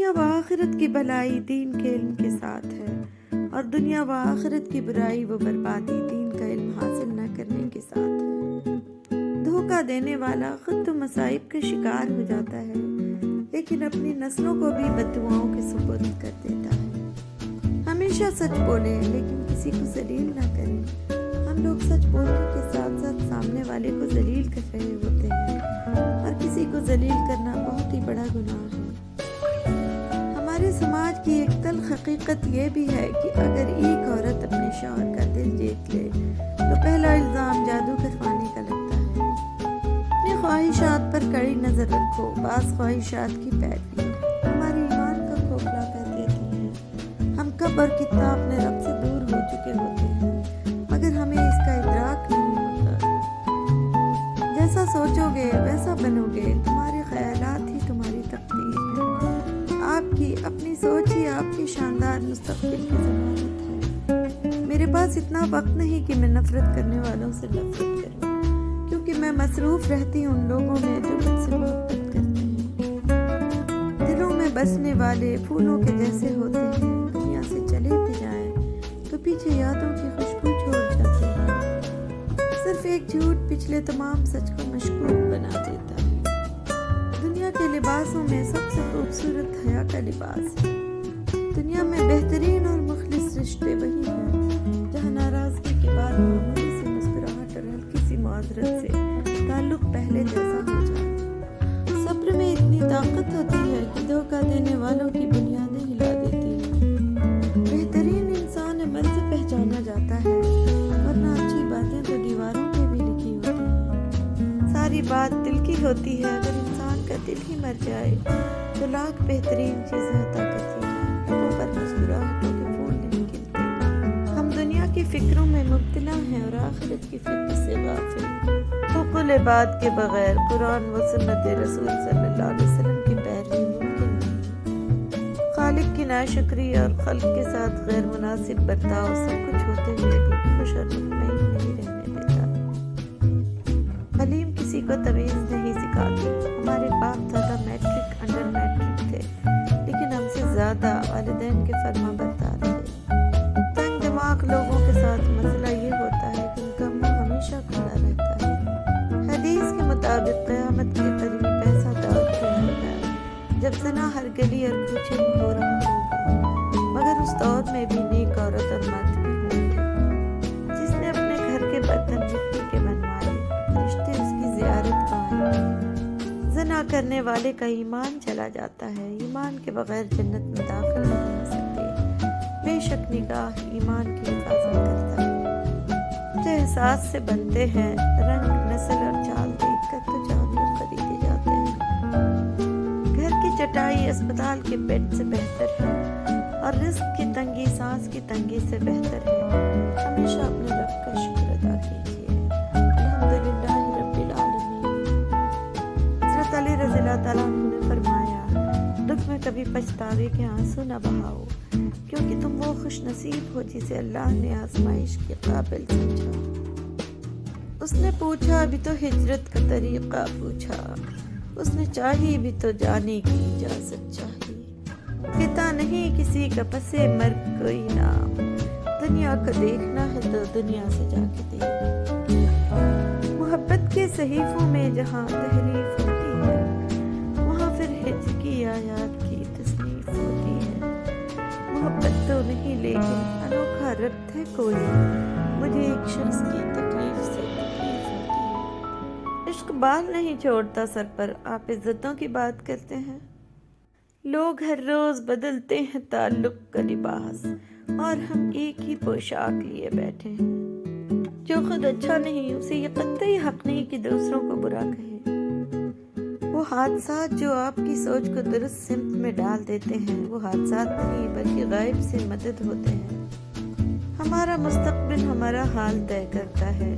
دنیا و آخرت کی بھلائی دین کے علم کے ساتھ ہے، اور دنیا و آخرت کی برائی و بربادی دین کا علم حاصل نہ کرنے کے ساتھ ہے۔ دھوکہ دینے والا خود تو مصائب کا شکار ہو جاتا ہے، لیکن اپنی نسلوں کو بھی بددعاؤں کے سپرد کر دیتا ہے۔ ہمیشہ سچ بولیں لیکن کسی کو ذلیل نہ کریں۔ ہم لوگ سچ بولنے کے ساتھ ساتھ سامنے والے کو ذلیل کر رہے ہوتے ہیں، اور کسی کو ذلیل کرنا بہت ہی بڑا گناہ ہے۔ ہمارے سماج کی ایک تلخ حقیقت یہ بھی ہے کہ اگر ایک عورت اپنے شوہر کا دل جیت لے تو پہلا الزام جادو کروانے کا لگتا ہے۔ اپنی خواہشات پر کڑی نظر رکھو، بعض خواہشات کی پیروی ہمارے ایمان کا کھوکھلا کر دیتی ہے۔ ہم کب اور کتنا اپنے رب سے دور ہو چکے ہوتے ہیں، مگر ہمیں اس کا ادراک نہیں ہوتا۔ جیسا سوچو گے ویسا بنو گے، تمہارے خیالات ہی تمہاری تقدیر ہے۔ آپ کی اپنی سوچ ہی آپ کے شاندار مستقبل کی ضمانت ہے۔ میرے پاس اتنا وقت نہیں کہ میں نفرت کرنے والوں سے نفرت کروں، کیونکہ میں مصروف رہتی ہوں ان لوگوں میں جو مجھ سے محبت کرتے ہیں۔ دلوں میں بسنے والے پھولوں کے جیسے ہوتے ہیں، دنیا سے چلے بھی جائیں تو پیچھے یادوں کی خوشبو چھوڑ جاتے ہیں۔ صرف ایک جھوٹ پچھلے تمام سچ کو مشکوک بنا دیتا ہے۔ دنیا کے لباسوں میں سب سے خوبصورت حیا کا لباس ہے۔ دنیا میں بہترین اور مخلص رشتے وہی ہیں جہاں ناراضگی کے بعد معمولی سی مسکراہٹ اور ہلکی سی معذرت سے تعلق پہلے جیسا ہو جائے۔ صبر میں اتنی طاقت ہوتی ہے کہ دھوکہ دینے والوں کی بنیادیں ہلا دیتی ہے۔ بہترین انسان عمل سے پہچانا جاتا ہے، ورنہ اچھی باتیں تو دیواروں پہ بھی لکھی ہوتی ہیں۔ ساری بات دل کی ہوتی ہے، اگر انسان کا دل ہی مر جائے تو لاکھ بہترین چیزیں عطا کرتی ہیں، لبوں پر مسکراہٹوں کے پھول نہیں کھلتے۔ ہم دنیا کی فکروں میں مبتلا ہیں اور آخرت کی فکر سے غافل۔ حقوق العباد کے بغیر قرآن و سنت رسول صلی اللہ علیہ وسلم کی پیروی ممکن نہیں۔ خالق کی ناشکری اور خلق کے ساتھ غیر مناسب برتاؤ سب کچھ ہوتے ہوئے بھی خوش اور مطمئن نہیں رہنے دیتا۔ حلیم کسی کو تمیز نہیں سکھاتی۔ ہمارے باپ دادا میٹرک انڈر میٹرک تھے، لیکن ہم سے زیادہ والدین کے فرما بردار تھے۔ تنگ دماغ لوگوں کے ساتھ مسئلہ یہ ہوتا ہے کہ ان کا منہ ہمیشہ کھلا رہتا ہے۔ حدیث کے مطابق قیامت کے قریب ایسا دور آئے گا جب زنا ہر گلی اور کوچے میں ہو رہا ہوگا، مگر اس دور میں بھی نیک عورت اور مرد بھی ہوں گے۔ جس نے اپنے گھر کے برتن مٹی کے بنوائے، فرشتے اس کی زیارت کو آئیں گے۔ زنا کرنے والے کا ایمان چلا جاتا ہے، ایمان کے بغیر جنت میں داخل نہیں ہو سکتے۔ بے شک نگاہ ایمان کی حفاظت کرتا ہے۔ جو احساس سے بنتے ہیں، رنگ نسل اور چال دیکھ کر تو جانور خریدے جاتے ہیں۔ گھر کی چٹائی اسپتال کے بیڈ سے بہتر ہے، اور رزق کی تنگی سانس کی تنگی سے بہتر ہے۔ ہمیشہ اپنے رب کا شکر ادا کیجیے۔ الحمدللہ رب العالمین۔ حضرت علی رضی اللہ تعالیٰ عنہ نے فرمایا، دکھ میں کبھی پچھتاوے کے آنسو نہ بہاؤ، کیونکہ تم وہ خوش نصیب ہو جسے اللہ نے آزمائش کے قابل سمجھا۔ اس نے پوچھا بھی تو ہجرت کا طریقہ پوچھا، اس نے چاہی بھی تو جانے کی اجازت چاہی۔ کہتا نہیں کسی کا پسے مرگ کوئی نام، دنیا کو دیکھنا ہے تو دنیا سے جا کے دیکھنا۔ محبت کے صحیفوں میں جہاں تحریف ہوتی ہے، وہاں پھر ہجر کی آیات کی تصنیف ہوتی ہے۔ محبت تو نہیں لیکن انوکھا ربط ہے کوئی، مجھے ایک شخص کی تکلیف سے تکلیف ہوتی ہے۔ عشق بال نہیں چھوڑتا سر پر، آپ عزتوں کی بات کرتے ہیں۔ لوگ ہر روز بدلتے ہیں تعلق کا لباس، اور ہم ایک ہی پوشاک لیے بیٹھے ہیں۔ جو خود اچھا نہیں اسے یہ قطعی حق نہیں کہ دوسروں کو برا کہے۔ وہ حادثات جو آپ کی سوچ کو درست سمت میں ڈال دیتے ہیں، وہ حادثات نہیں بلکہ غائب سے مدد ہوتے ہیں۔ ہمارا مستقبل ہمارا حال طے کرتا ہے۔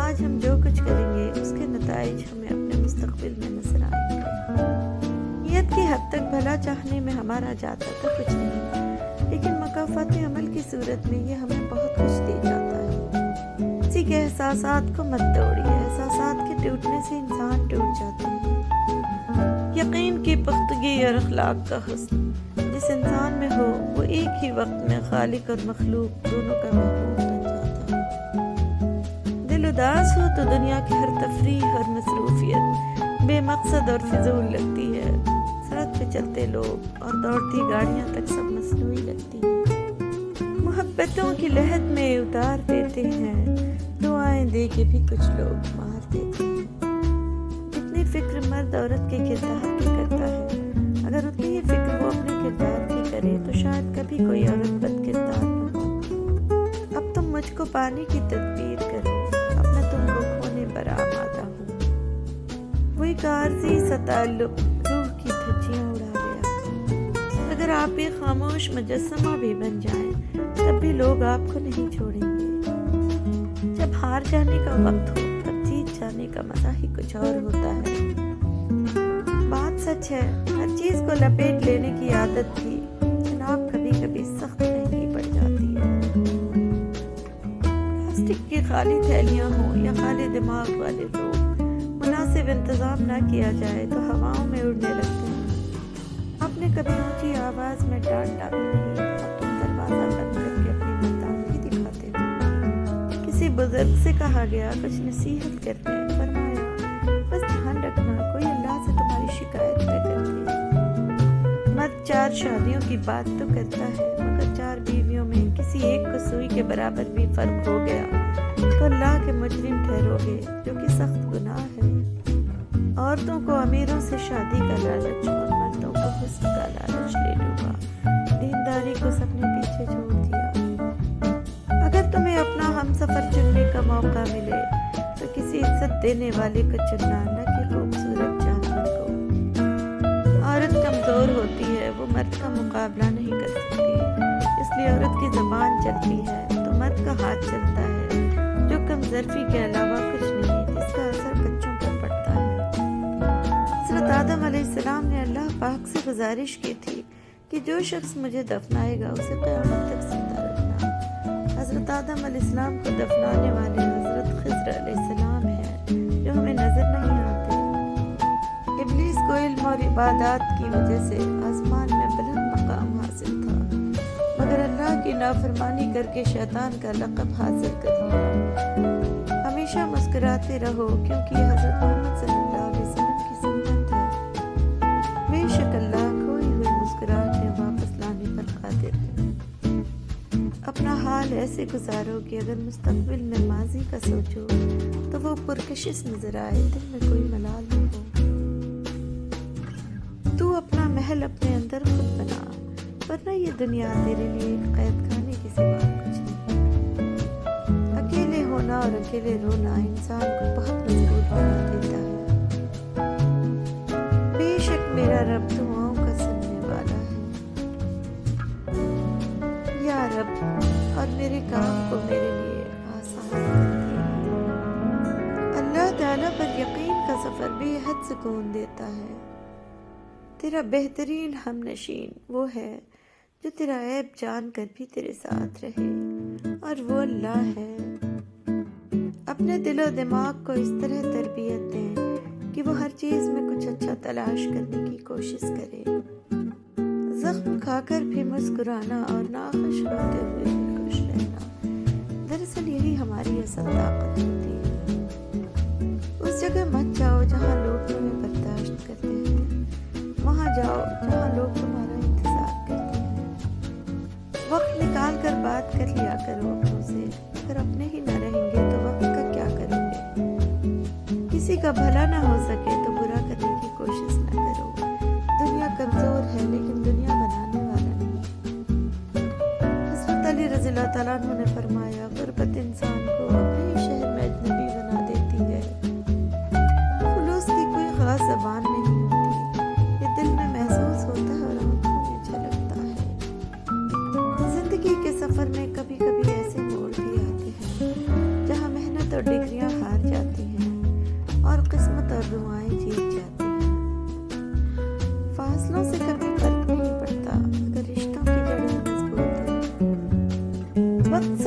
آج ہم جو کچھ کریں گے اس کے نتائج ہمیں اپنے مستقبل میں نظر آئیں گے۔ نیت کی حد تک بھلا چاہنے میں ہمارا جاتا تو کچھ نہیں، لیکن مکافات عمل کی صورت میں یہ ہمیں بہت کچھ دے جاتا ہے۔ کسی کے احساسات کو مت توڑیے، احساسات کے ٹوٹنے سے انسان ٹوٹ جاتے ہیں۔ یقین کی پختگی اور اخلاق کا حسن جس انسان میں ہو وہ ایک ہی وقت میں خالق اور مخلوق دونوں کا محبوب بن جاتا ہے۔ دل اداس ہو تو دنیا کی ہر تفریح اور مصروفیت بے مقصد اور فضول لگتی ہے۔ سڑک پہ چلتے لوگ اور دوڑتی گاڑیاں تک سب مصنوعی لگتی ہیں۔ محبتوں کی لہد میں اتار دیتے ہیں، دعائیں دے کے بھی کچھ لوگ مار دیتے ہیں۔ جتنی فکر مرد عورت کے کردار کی کرتا ہے، اگر اتنی ہی فکر وہ اپنے کردار کی کرے تو شاید کبھی کوئی عورت بد کردار نہ ہو۔ اب تم مجھ کو پانے کی تدبیر کرو، اب میں تم کو کھونے پر آمادہ ہوں۔ وہ ایک عارضی سا تعلق روح کی دھجیاں اڑا گیا۔ اگر آپ ایک خاموش مجسمہ بھی بن جائیں تب بھی لوگ آپ کو نہیں چھوڑیں گے۔ جب ہار جانے کا وقت ہو تب جیت جانے کا مزہ ہی کچھ اور ہوتا ہے۔ بات سچ ہے، ہر چیز کو لپیٹ لینے کی عادت بھی جناب کبھی کبھی سخت مہنگی پڑ جاتی ہے۔ پلاسٹک کی خالی تھیلیاں ہوں یا خالی دماغ والے لوگ، مناسب انتظام نہ کیا جائے تو ہواؤں میں اڑنے لگتے ہیں۔ آپ نے کبھی اونچی آواز میں ڈانٹا بھی نہیں، اب تم دروازہ بند کر کے اپنی مردانگی دکھاتے ہو۔ کسی بزرگ سے کہا گیا کچھ نصیحت کرتے، فرمایا بس دھیان رکھنا کوئی اللہ سے تمہاری شکایت نہ کر دے۔ مرد 4 شادیوں کی بات تو کرتا ہے، مگر 4 بیویوں میں کسی ایک کو سوئی کے برابر بھی فرق ہو گیا تو اللہ کے مجرم ٹھہرو گے، جو کہ سخت گناہ ہے۔ عورتوں کو امیروں سے شادی کا لالچ اور مردوں کو حسن کا لالچ لے ڈوبا، دینداری کو سب نے پیچھے چھوڑ دیا۔ اگر تمہیں اپنا ہم سفر چننے کا موقع ملے تو کسی عزت دینے والے کو چننا، نہ کہ خوبصورت جانور کو۔ عورت کمزور ہوتی ہے، وہ مرد کا مقابلہ نہیں کر سکتی، اس لیے عورت کی زبان چلتی ہے تو مرد کا ہاتھ چلتا ہے، جو کمزرفی کے علاوہ کچھ نہیں، جس کا اثر بچوں پر پڑتا ہے۔ حضرت آدم علیہ السلام نے اللہ پاک سے گزارش کی تھی کہ جو شخص مجھے دفنائے گا اسے قیامت تک زندہ رکھنا۔ حضرت آدم علیہ السلام کو دفنانے والے حضرت خضر علیہ السلام ہیں، جو ہمیں نظر نہیں آتے۔ ابلیس کو علم اور عبادات کی وجہ سے آسمان میں بلند مقام حاصل تھا، مگر اللہ کی نافرمانی کر کے شیطان کا لقب حاصل کر لیا۔ ہمیشہ مسکراتے رہو، کیونکہ یہ حضرت محمد صلی اللہ علیہ وسلم کی سنت ہے۔ بے شک اللہ کھوئی ہوئی مسکراہٹیں واپس لانے پر قادر ہے۔ اپنا حال ایسے گزارو کہ اگر مستقبل میں ماضی کا سوچو تو وہ پرکشش نظر آئے، دل میں کوئی ملال نہ ہو۔ تو اپنا محل اپنے اندر خود بنا، ورنہ یہ دنیا تیرے لیے ایک قید خانے کی سوا کچھ نہیں۔ اکیلے ہونا اور اکیلے رونا انسان کو بہت مجبور بنا دیتا ہے۔ بے شک میرا رب دعاؤں کا سننے والا ہے۔ یا رب، اور میرے کام کو میرے لیے آسان کر دے۔ اللہ تعالیٰ پر یقین کا سفر بے حد سکون دیتا ہے۔ تیرا بہترین ہم نشین وہ ہے جو تیرا عیب جان کر بھی تیرے ساتھ رہے، اور وہ اللہ ہے۔ اپنے دل و دماغ کو اس طرح تربیت دیں کہ وہ ہر چیز میں کچھ اچھا تلاش کرنے کی کوشش کرے۔ زخم کھا کر بھی مسکرانا اور ناخوش ہوتے ہوئے بھی خوش رہنا، دراصل یہی ہماری اصل طاقت ہوتی ہے۔ اس جگہ مت جاؤ جہاں لوگ تمہیں برداشت کرتے ہیں، وہاں جاؤ جہاں لوگ تمہارا انتظار کرتے ہیں۔ وقت نکال کر بات کر لیا کرو اپنوں سے، اگر اپنے ہی نہ رہیں گے تو وقت کا کیا کرو گے؟ کسی کا بھلا نہ ہو سکے تو برا کرنے کی کوشش نہ کرو۔ دنیا کمزور ہے لیکن دنیا بنانے والا نہیں۔ حضرت علی رضی اللہ تعالیٰ عنہ نے فرمایا، غربت انسان کو اپنے ہی شہر میں اجنبی بنا دیتی ہے۔ خلوص کی کوئی خاص زبان نہیں ہوتی، یہ دل میں محسوس ہوتا ہے اور آنکھوں میں جھلکتا ہے۔ زندگی کے سفر میں کبھی کبھی ایسے موڑ بھی آتے ہیں جہاں محنت اور ڈگریاں ہار جاتی ہیں اور قسمت اور دعائیں جیت جاتی ہیں۔ فاصلوں سے کبھی فرق نہیں پڑتا اگر رشتوں کی جڑیں مضبوط ہیں۔ وقت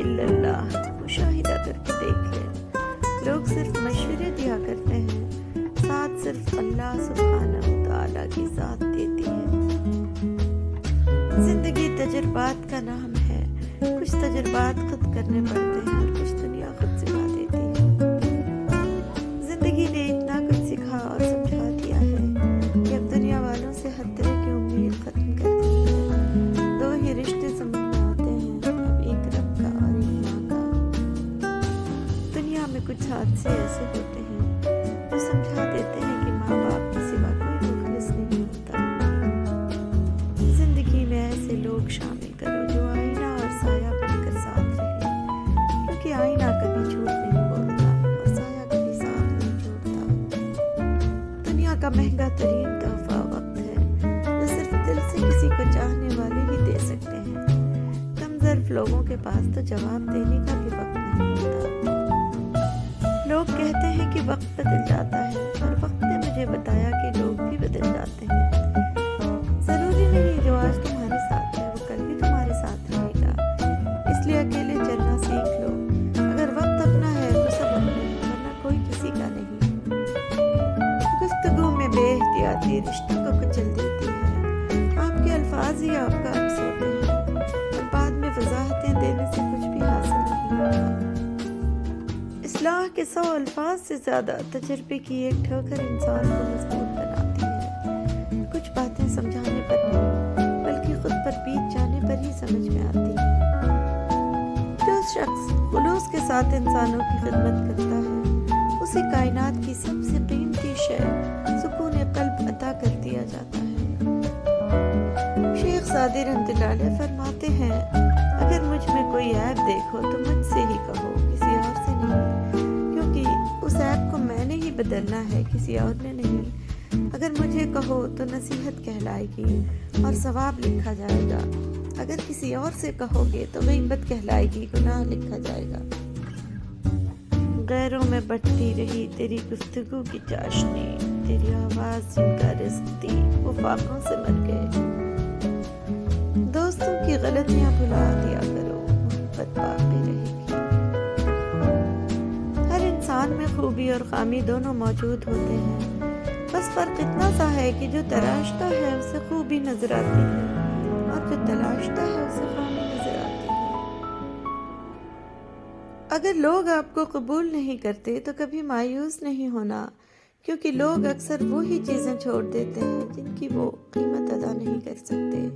الا اللہ مشاہدہ کر کے دیکھ لیں. لوگ صرف مشورے دیا کرتے ہیں، ساتھ صرف اللہ سبحانہ وتعالیٰ کی ذات دیتی ہے. زندگی تجربات کا نام ہے. کچھ تجربات خود کرنے پڑتے ہیں اور کچھ دنیا خود سکھا دیتی ہے. زندگی نے اتنا کچھ سکھا اور سمجھا دیا ہے کہ اب دنیا والوں سے ہر طرح کی امید ختم کر دی ہے. دو ہی رشتے سمجھ میں آتے ہیں، اب ایک رب کا اور ایک ماں کا. دنیا میں کچھ حادثے ایسے ہوتے ہیں جو سمجھا دیتے ہیں کہ ماں باپ کے سوا کوئی مخلص نہیں ہوتا. زندگی میں ایسے لوگ شامل کرو جو آئینہ اور سایہ بن کر ساتھ رہے، کیونکہ آئینہ کبھی جھوٹ نہیں بولتا اور سایہ کبھی ساتھ نہیں چھوڑتا. دنیا کا مہنگا ترین تحفہ وقت ہے، جو صرف دل سے کسی کو چاہنے والے ہی دے سکتے ہیں. کم ظرف لوگوں کے پاس تو جواب دینے کا بھی وقت نہیں ہوتا. لوگ کہتے ہیں کہ وقت بدل جاتا ہے، اور وقت نے مجھے بتایا کہ لوگ بھی بدل جاتے ہیں. ضروری نہیں جو آج تمہارے ساتھ ہے وہ کل بھی تمہارے ساتھ رہے گا. اس لیے اکیلے چلنا سیکھ لو. اگر وقت اپنا ہے تو سب اپنے، ورنہ کوئی کسی کا نہیں. گفتگو میں بے احتیاطی رشتوں کو کچل دیتی ہے. آپ کے الفاظ ہی آپ کا عکس ہوتے ہیں، اور بعد میں وضاحتیں دینے سے کچھ بھی حاصل نہیں ہوتا. اصلاح کے 100 الفاظ سے زیادہ تجربے کی ایک ٹھوکر انسان کو مضبوط بناتی ہے. کچھ باتیں سمجھانے پر نہیں بلکہ خود پر بیت جانے پر ہی سمجھ میں آتی ہے. جو شخص خلوص کے ساتھ انسانوں کی خدمت کرتا ہے، اسے کائنات کی سب سے قیمتی شے سکون قلب عطا کر دیا جاتا ہے. شیخ سعدی رحمۃ اللہ علیہ فرماتے ہیں، اگر مجھ میں کوئی عیب دیکھو تو مجھ سے ہی کہو، کسی اور سے نہیں، کیونکہ اس عیب کو میں نے ہی بدلنا ہے، کسی اور نے نہیں. اگر مجھے کہو تو نصیحت کہلائے گی اور ثواب لکھا جائے گا. اگر کسی اور سے کہو گے تو غیبت کہلائے گی، گناہ لکھا جائے گا. غیروں میں بٹتی رہی تیری گفتگو کی چاشنی، تیری آواز جن کا رزق دی وہ فاقوں سے مر گئے. دوستوں کی غلطیاں بھلا دیا کرو، محبت باقی رہے گی. ہر انسان میں خوبی اور خامی دونوں موجود ہوتے ہیں، بس فرق اتنا سا ہے کہ جو تراشتا ہے اسے خوبی نظر آتی ہے، اور جو تلاشتا ہے اسے خامی نظر آتی ہے. اگر لوگ آپ کو قبول نہیں کرتے تو کبھی مایوس نہیں ہونا، کیونکہ لوگ اکثر وہی چیزیں چھوڑ دیتے ہیں جن کی وہ قیمت ادا نہیں کر سکتے.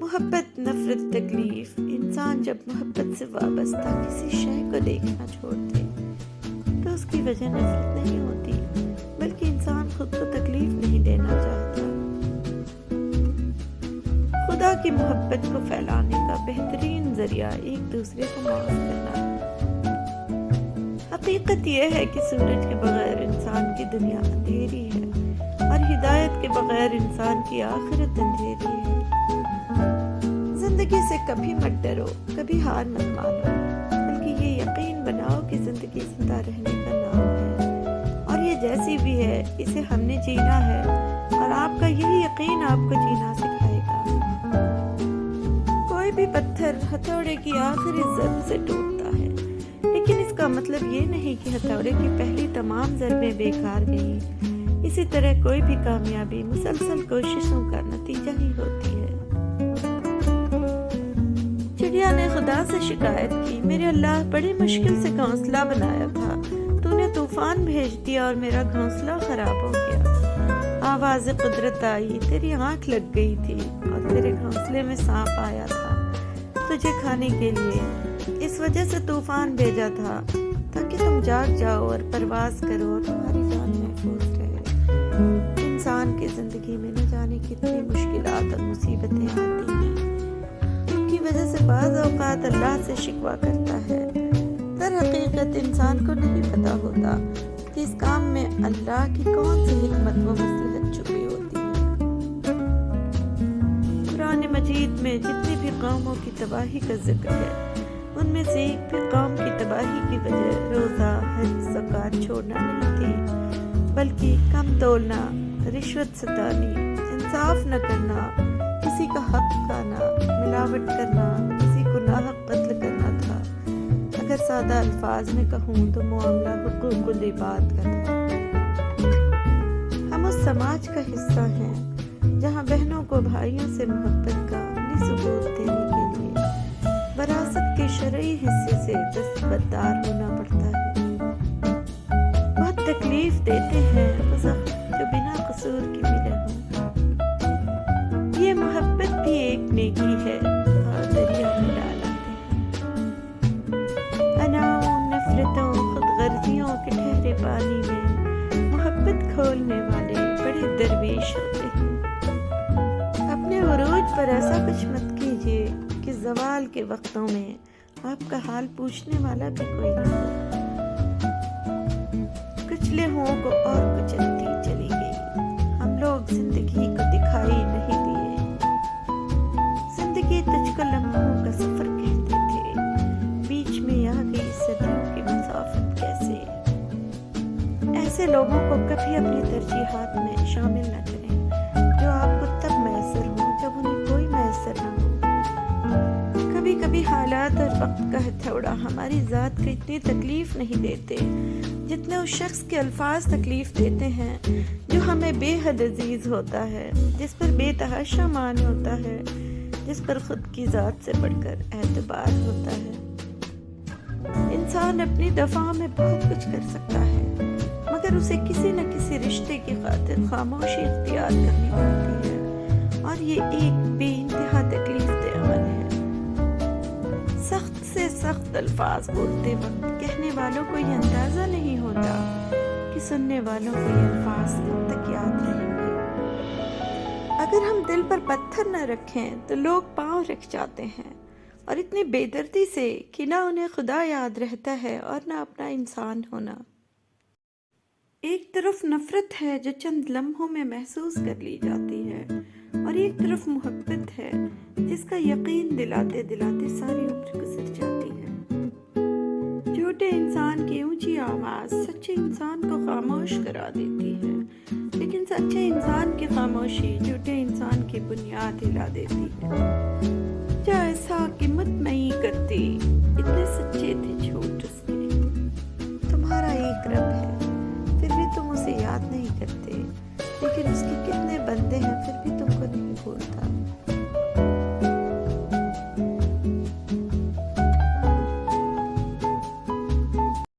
محبت، نفرت، تکلیف. انسان جب محبت سے وابستہ کسی شے کو دیکھنا چھوڑ دے تو اس کی وجہ نفرت نہیں ہوتی، بلکہ انسان خود کو تکلیف نہیں دینا چاہتا. خدا کی محبت کو پھیلانے کا بہترین ذریعہ ایک دوسرے کو معاف کرنا ہے. حقیقت یہ ہے کہ سورج کے بغیر انسان کی دنیا اندھیری ہے، اور ہدایت کے بغیر انسان کی آخرت اندھیری ہے. زندگی سے کبھی مت ڈرو، کبھی ہار مت مانو، بلکہ یہ یقین بناؤ کہ زندگی زندہ رہنے کا نام ہے، اور یہ جیسی بھی ہے اسے ہم نے جینا ہے، اور آپ کا یہی یقین آپ کو جینا سکھائے گا. کوئی بھی پتھر ہتھوڑے کی آخری ضرب سے ٹوٹتا ہے، لیکن اس کا مطلب یہ نہیں کہ ہتھوڑے کی پہلی تمام ضربیں بیکار گئیں. اسی طرح کوئی بھی کامیابی مسلسل کوششوں کا نتیجہ ہی ہوتی ہے. چڑیا نے خدا سے شکایت کی، میرے اللہ بڑی مشکل سے گھونسلہ بنایا تھا، تو نے طوفان بھیج دیا اور میرا گھونسلہ خراب ہو گیا. آواز قدرت آئی، تیری آنکھ لگ گئی تھی اور تیرے گھونسلے میں سانپ آیا تھا تجھے کھانے کے لیے. اس وجہ سے طوفان بھیجا تھا تاکہ تم جاگ جاؤ اور پرواز کرو اور تمہاری جان محفوظ رہے. انسان کی زندگی میں نہ جانے کتنی مشکلات اور مصیبتیں آتی ہیں، جن کی وجہ سے بعض اوقات اللہ سے شکوہ کرتا ہے. در حقیقت انسان کو نہیں پتا ہوتا کہ اس کام میں اللہ کی کون سی حکمت و مصلحت چھپی ہوتی ہے. قرآن مجید میں جتنی بھی قوموں کی تباہی کا ذکر ہے، ان میں سے ایک بھی قوم کی تباہی کی وجہ روزہ، حج، زکوٰۃ چھوڑنا نہیں تھی، بلکہ کم تولنا، رشوت ستانی، انصاف نہ کرنا، کسی کا حق کھانا، ملاوٹ کرنا، کسی کو ناحق قتل کرنا سادہ الفاظ میں کہوں تو معاملہ حقوق العباد کا تھا۔ ہم اس سماج کا حصہ ہیں جہاں بہنوں کو بھائیوں سے محبت کا عملی ثبوت دینے کے لیے وراثت کے شرعی حصے سے دستبردار ہونا پڑتا ہے۔ بہت تکلیف دیتے ہیں وہ زخم جو بنا قصور کی ملے ہوں۔ یہ محبت بھی ایک نیکی ہے اور دریا میں ڈال آتے ہیں۔ اناؤں، نفرتوں، خود غرضیوں کے ٹھہرے پانی میں محبت کھولنے والے بڑے درویش ہوتے ہیں۔ اپنے عروج پر ایسا کچھ مت کیجیے کہ زوال کے وقتوں میں آپ کا حال پوچھنے والا بھی کوئی نہ ہو۔ کچلے ہوں کو اور کچلتی چلی گئی۔ ہم لوگ زندگی کو دکھائی نہیں دیے۔ زندگی تجھ کو لمحوں کا سفر کہتے تھے، بیچ میں آ گئی صدیوں کی مسافت کیسے۔ ایسے لوگوں کو کبھی اپنی ترجیحات میں شامل نہ کریں جو آپ کو تب میسر ہوں جب انہیں کوئی میسر نہ ہو۔ کبھی کبھی حالات اور وقت کا ہتھوڑا ہماری ذات کو اتنی تکلیف نہیں دیتے جتنے اس شخص کے الفاظ تکلیف دیتے ہیں جو ہمیں بے حد عزیز ہوتا ہے، جس پر بے تحاشا مان ہوتا ہے، جس پر خود کی ذات سے بڑھ کر اعتبار ہوتا ہے۔ انسان اپنی دفاع میں بہت کچھ کر سکتا ہے، مگر اسے کسی نہ کسی رشتے کی خاطر خاموشی اختیار کرنی پڑتی ہے، اور یہ ایک بے انتہا تکلیف دہ عمل ہے۔ سخت سے سخت الفاظ بولتے وقت کہنے والوں کو یہ اندازہ نہیں ہوتا کہ سننے والوں کو یہ الفاظ کب تک یاد رہیں گے۔ اگر ہم دل پر پتھر نہ رکھیں تو لوگ پاؤں رکھ جاتے ہیں، اور اتنی بے دردی سے کہ نہ انہیں خدا یاد رہتا ہے اور نہ اپنا انسان ہونا۔ ایک طرف نفرت ہے جو چند لمحوں میں محسوس کر لی جاتی ہے، اور ایک طرف محبت ہے جس کا یقین دلاتے دلاتے ساری عمر گزر جاتی ہے۔ جھوٹے انسان کی اونچی آواز سچے انسان کو خاموش کرا دیتی ہے، لیکن سچے انسان کی خاموشی جھوٹے انسان کی بنیاد ہلا دیتی ہے۔ جا ایسا کہ مطمئن کرتی، اتنے سچے تھے جھوٹ اس کے۔ تمہارا ایک رب ہے، پھر بھی تم اسے یاد نہیں کرتے، لیکن اس کی